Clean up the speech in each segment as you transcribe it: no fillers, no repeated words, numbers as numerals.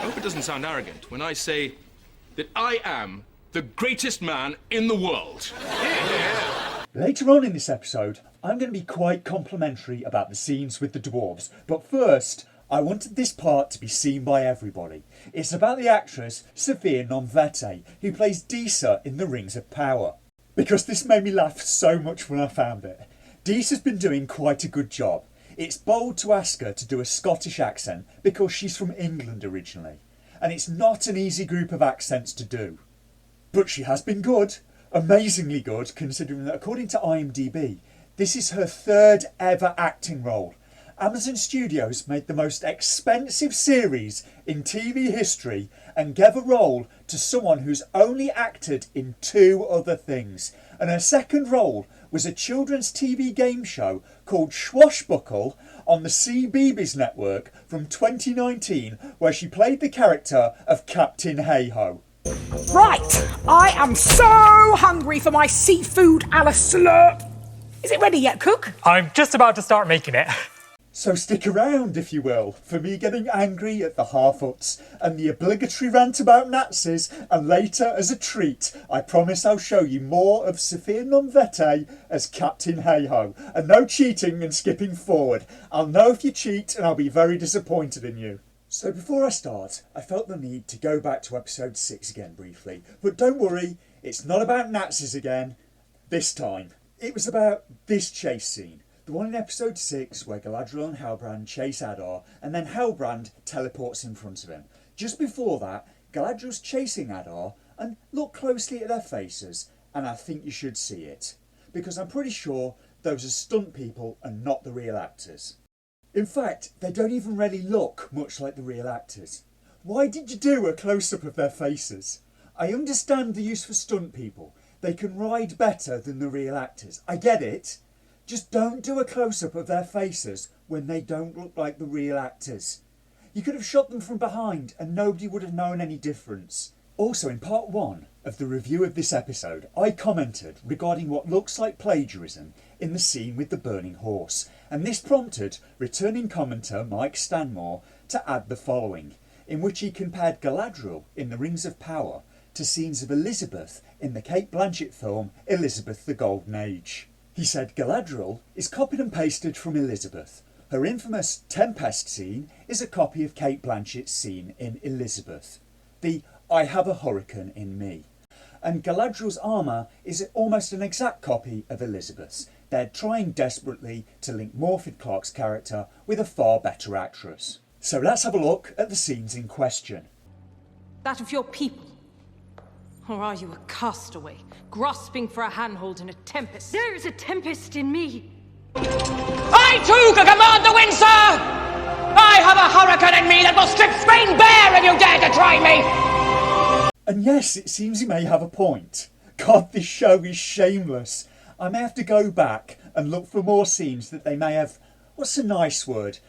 I hope it doesn't sound arrogant when I say that I am the greatest man in the world. Later on in this episode, I'm going to be quite complimentary about the scenes with the dwarves, but first, I wanted this part to be seen by everybody. It's about the actress Sophia Non-Vete, who plays Disa in The Rings of Power. Because this made me laugh so much when I found it. Disa's been doing quite a good job. It's bold to ask her to do a Scottish accent because she's from England originally, and it's not an easy group of accents to do. But she has been good. Amazingly good, considering that according to IMDb, this is her third ever acting role. Amazon Studios made the most expensive series in TV history and gave a role to someone who's only acted in 2 other things. And her second role was a children's TV game show called Swashbuckle on the CBeebies network from 2019, where she played the character of Captain Hey-Ho. Right, I am so hungry for my seafood a la slurp. Is it ready yet, cook? I'm just about to start making it. So stick around, if you will, for me getting angry at the Harfoots and the obligatory rant about Nazis, and later, as a treat, I promise I'll show you more of Sophia Non-Vete as Captain Hey-Ho. And no cheating and skipping forward. I'll know if you cheat and I'll be very disappointed in you. So before I start, I felt the need to go back to episode 6 again briefly. But don't worry, it's not about Nazis again. This time. It was about this chase scene. The one in episode 6 where Galadriel and Halbrand chase Adar and then Halbrand teleports in front of him. Just before that, Galadriel's chasing Adar, and look closely at their faces and I think you should see it. Because I'm pretty sure those are stunt people and not the real actors. In fact, they don't even really look much like the real actors. Why did you do a close-up of their faces? I understand the use for stunt people. They can ride better than the real actors. I get it. Just don't do a close-up of their faces when they don't look like the real actors. You could have shot them from behind and nobody would have known any difference. Also, in part 1 of the review of this episode, I commented regarding what looks like plagiarism in the scene with the burning horse, and this prompted returning commenter Mike Stanmore to add the following, in which he compared Galadriel in The Rings of Power to scenes of Elizabeth in the Cate Blanchett film Elizabeth the Golden Age. He said Galadriel is copied and pasted from Elizabeth. Her infamous Tempest scene is a copy of Cate Blanchett's scene in Elizabeth, the I have a hurricane in me. And Galadriel's armour is almost an exact copy of Elizabeth's. They're trying desperately to link Morfydd Clark's character with a far better actress. So let's have a look at the scenes in question. That of your people? Or are you a castaway, grasping for a handhold in a tempest? There is a tempest in me. I too can command the wind, sir! I have a hurricane in me that will strip Spain bare if you dare to try me! And yes, it seems he may have a point. God, this show is shameless. I may have to go back and look for more scenes that they may have, what's a nice word,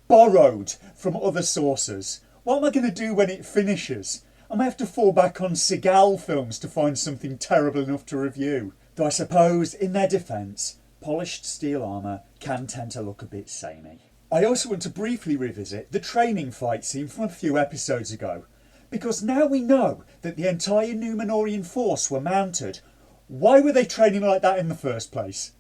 borrowed from other sources. What am I going to do when it finishes? I may have to fall back on Seagal films to find something terrible enough to review. Though I suppose, in their defence, polished steel armour can tend to look a bit samey. I also want to briefly revisit the training fight scene from a few episodes ago. Because now we know that the entire Númenórean force were mounted. Why were they training like that in the first place?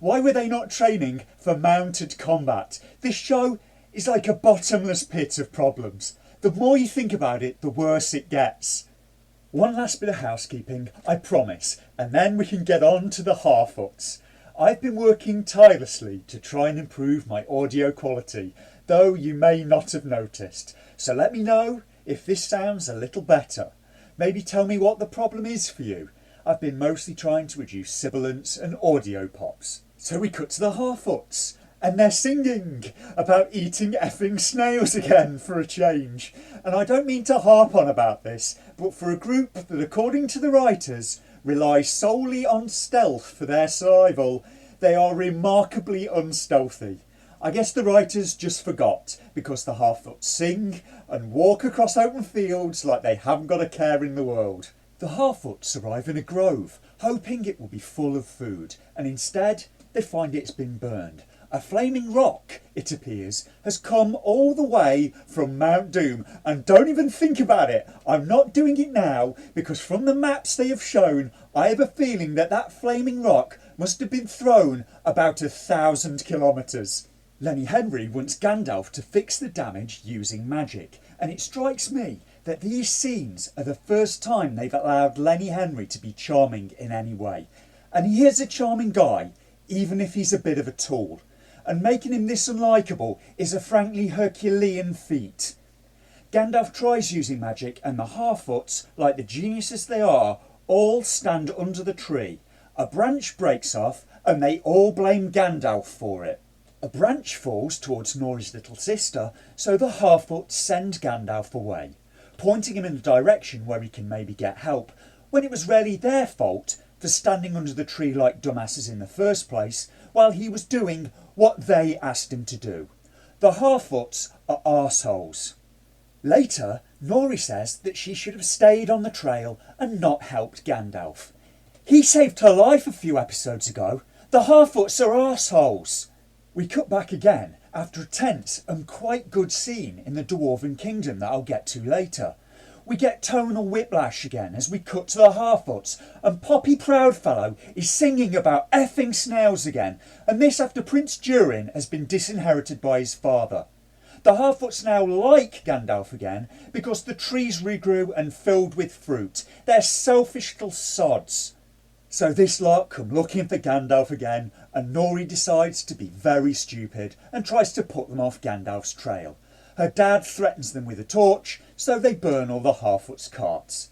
Why were they not training for mounted combat? This show is like a bottomless pit of problems. The more you think about it, the worse it gets. One last bit of housekeeping, I promise, and then we can get on to the Harfoots. I've been working tirelessly to try and improve my audio quality, though you may not have noticed. So let me know if this sounds a little better. Maybe tell me what the problem is for you. I've been mostly trying to reduce sibilance and audio pops. So we cut to the Harfoots, and they're singing about eating effing snails again for a change. And I don't mean to harp on about this, but for a group that, according to the writers, relies solely on stealth for their survival, they are remarkably unstealthy. I guess the writers just forgot, because the Harfoots sing and walk across open fields like they haven't got a care in the world. The Harfoots arrive in a grove, hoping it will be full of food, and instead they find it's been burned. A flaming rock, it appears, has come all the way from Mount Doom. And don't even think about it. I'm not doing it now because from the maps they have shown, I have a feeling that that flaming rock must have been thrown about 1,000 kilometres. Lenny Henry wants Gandalf to fix the damage using magic. And it strikes me that these scenes are the first time they've allowed Lenny Henry to be charming in any way. And he is a charming guy, even if he's a bit of a tool. And making him this unlikable is a frankly Herculean feat. Gandalf tries using magic and the Harfoots, like the geniuses they are, all stand under the tree. A branch breaks off and they all blame Gandalf for it. A branch falls towards Nori's little sister, so the Harfoots send Gandalf away, pointing him in the direction where he can maybe get help, when it was really their fault for standing under the tree like dumbasses in the first place, while he was doing what they asked him to do. The Harfoots are arseholes. Later, Nori says that she should have stayed on the trail and not helped Gandalf. He saved her life a few episodes ago. The Harfoots are arseholes. We cut back again after a tense and quite good scene in the Dwarven Kingdom that I'll get to later. We get tonal whiplash again as we cut to the Harfoots, and Poppy Proudfellow is singing about effing snails again, and this after Prince Durin has been disinherited by his father. The Harfoots now like Gandalf again because the trees regrew and filled with fruit. They're selfish little sods. So this lot come looking for Gandalf again, and Nori decides to be very stupid and tries to put them off Gandalf's trail. Her dad threatens them with a torch, so they burn all the Harfoots' carts.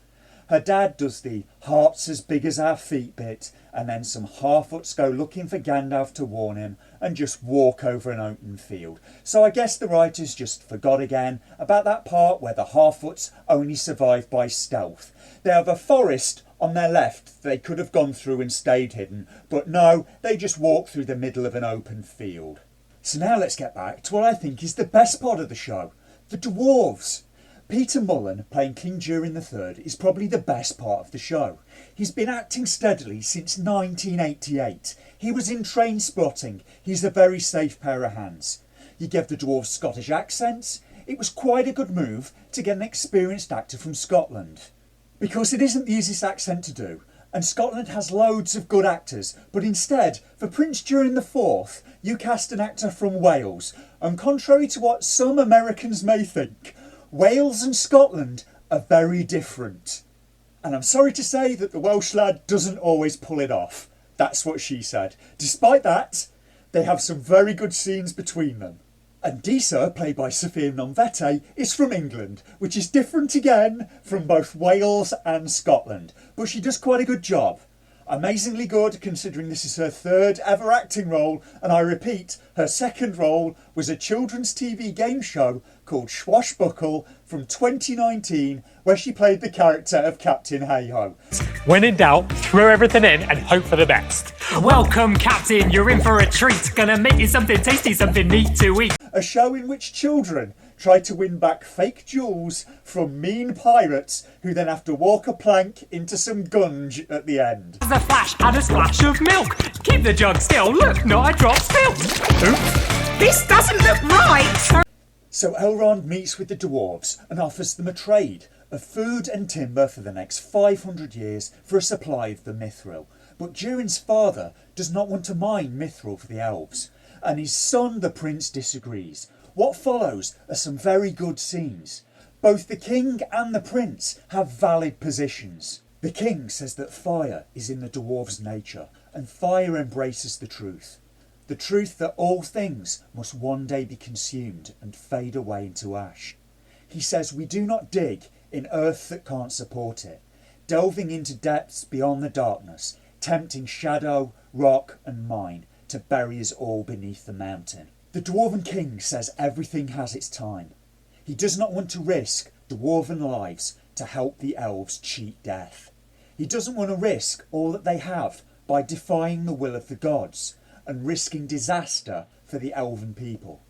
Her dad does the hearts as big as our feet bit, and then some Harfoots go looking for Gandalf to warn him and just walk over an open field. So I guess the writers just forgot again about that part where the Harfoots only survive by stealth. They have a forest on their left they could have gone through and stayed hidden, but no, they just walk through the middle of an open field. So now let's get back to what I think is the best part of the show, the Dwarves. Peter Mullen playing King Durin III is probably the best part of the show. He's been acting steadily since 1988. He was in Trainspotting. He's a very safe pair of hands. You gave the Dwarves Scottish accents. It was quite a good move to get an experienced actor from Scotland, because it isn't the easiest accent to do. And Scotland has loads of good actors, but instead, for Prince Durin IV, you cast an actor from Wales. And contrary to what some Americans may think, Wales and Scotland are very different. And I'm sorry to say that the Welsh lad doesn't always pull it off. That's what she said. Despite that, they have some very good scenes between them. And Disa, played by Sophia Nonvete, is from England, which is different again from both Wales and Scotland. But she does quite a good job. Amazingly good, considering this is her third ever acting role, and I repeat, her second role was a children's TV game show called Swashbuckle from 2019, where she played the character of Captain Hey-Ho. When in doubt, throw everything in and hope for the best. Welcome, Captain. You're in for a treat. Gonna make you something tasty, something neat to eat. A show in which children try to win back fake jewels from mean pirates who then have to walk a plank into some gunge at the end. There's a flash and a splash of milk. Keep the jug still. Look, not a drop spilled. Oops. This doesn't look right! So Elrond meets with the dwarves and offers them a trade of food and timber for the next 500 years for a supply of the mithril. But Durin's father does not want to mine mithril for the elves, and his son the prince disagrees. What follows are some very good scenes. Both the king and the prince have valid positions. The king says that fire is in the dwarves' nature, and fire embraces the truth. The truth that all things must one day be consumed and fade away into ash. He says we do not dig in earth that can't support it, delving into depths beyond the darkness, tempting shadow, rock and mine to bury us all beneath the mountain. The Dwarven King says everything has its time. He does not want to risk dwarven lives to help the elves cheat death. He doesn't want to risk all that they have by defying the will of the gods and risking disaster for the elven people.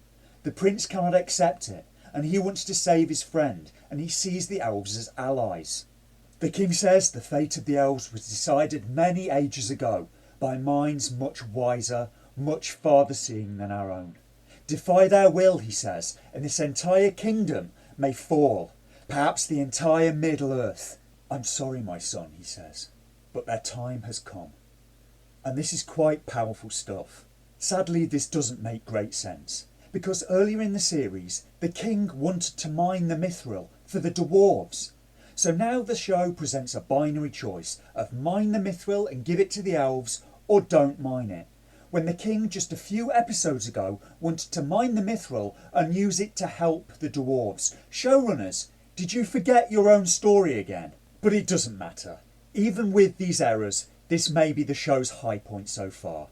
The prince cannot accept it, and he wants to save his friend, and he sees the elves as allies. The king says the fate of the elves was decided many ages ago by minds much wiser, much farther seeing than our own. Defy their will, he says, and this entire kingdom may fall, perhaps the entire Middle-earth. I'm sorry, my son, he says, but their time has come. And this is quite powerful stuff. Sadly, this doesn't make great sense, because earlier in the series, the king wanted to mine the mithril for the dwarves. So now the show presents a binary choice of mine the mithril and give it to the elves, or don't mine it. When the king just a few episodes ago wanted to mine the mithril and use it to help the dwarves. Showrunners, did you forget your own story again? But it doesn't matter. Even with these errors, this may be the show's high point so far.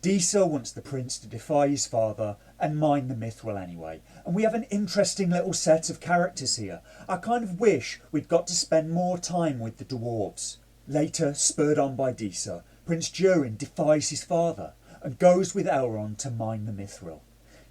Disa wants the prince to defy his father and mine the mithril anyway. And we have an interesting little set of characters here. I kind of wish we'd got to spend more time with the dwarves. Later, spurred on by Disa, Prince Durin defies his father and goes with Elrond to mine the mithril.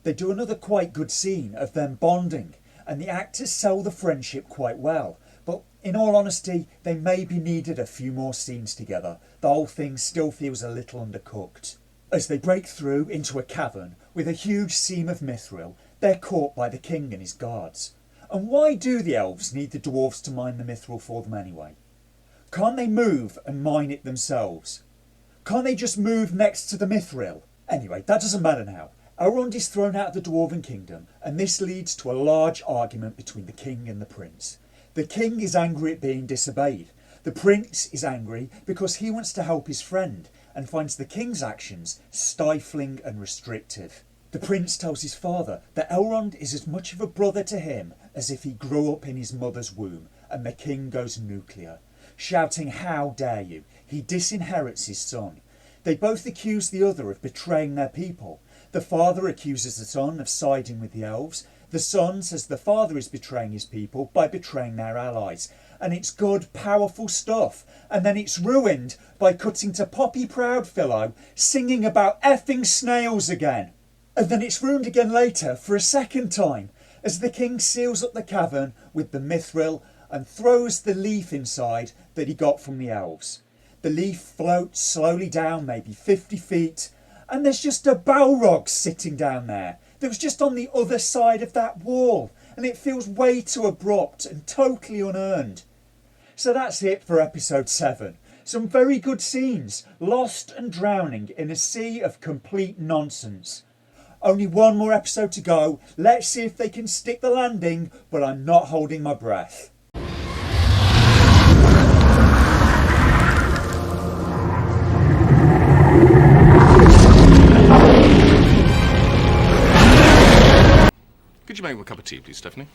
They do another quite good scene of them bonding, and the actors sell the friendship quite well. But in all honesty, they maybe needed a few more scenes together. The whole thing still feels a little undercooked. As they break through into a cavern with a huge seam of mithril, they're caught by the king and his guards. And why do the elves need the dwarves to mine the mithril for them anyway? Can't they move and mine it themselves? Can't they just move next to the mithril? Anyway, that doesn't matter now. Elrond is thrown out of the Dwarven Kingdom, and this leads to a large argument between the king and the prince. The king is angry at being disobeyed. The prince is angry because he wants to help his friend and finds the king's actions stifling and restrictive. The prince tells his father that Elrond is as much of a brother to him as if he grew up in his mother's womb, and the king goes nuclear, shouting, "How dare you!" He disinherits his son. They both accuse the other of betraying their people. The father accuses the son of siding with the elves. The son says the father is betraying his people by betraying their allies. And it's good, powerful stuff. And then it's ruined by cutting to Poppy Proudfillow singing about effing snails again. And then it's ruined again later for a second time as the king seals up the cavern with the mithril and throws the leaf inside that he got from the elves. The leaf floats slowly down, maybe 50 feet, and there's just a Balrog sitting down there that was just on the other side of that wall, and it feels way too abrupt and totally unearned. So that's it for episode 7. Some very good scenes, lost and drowning in a sea of complete nonsense. Only one more episode to go. Let's see if they can stick the landing, but I'm not holding my breath. Could you make me a cup of tea, please, Stephanie?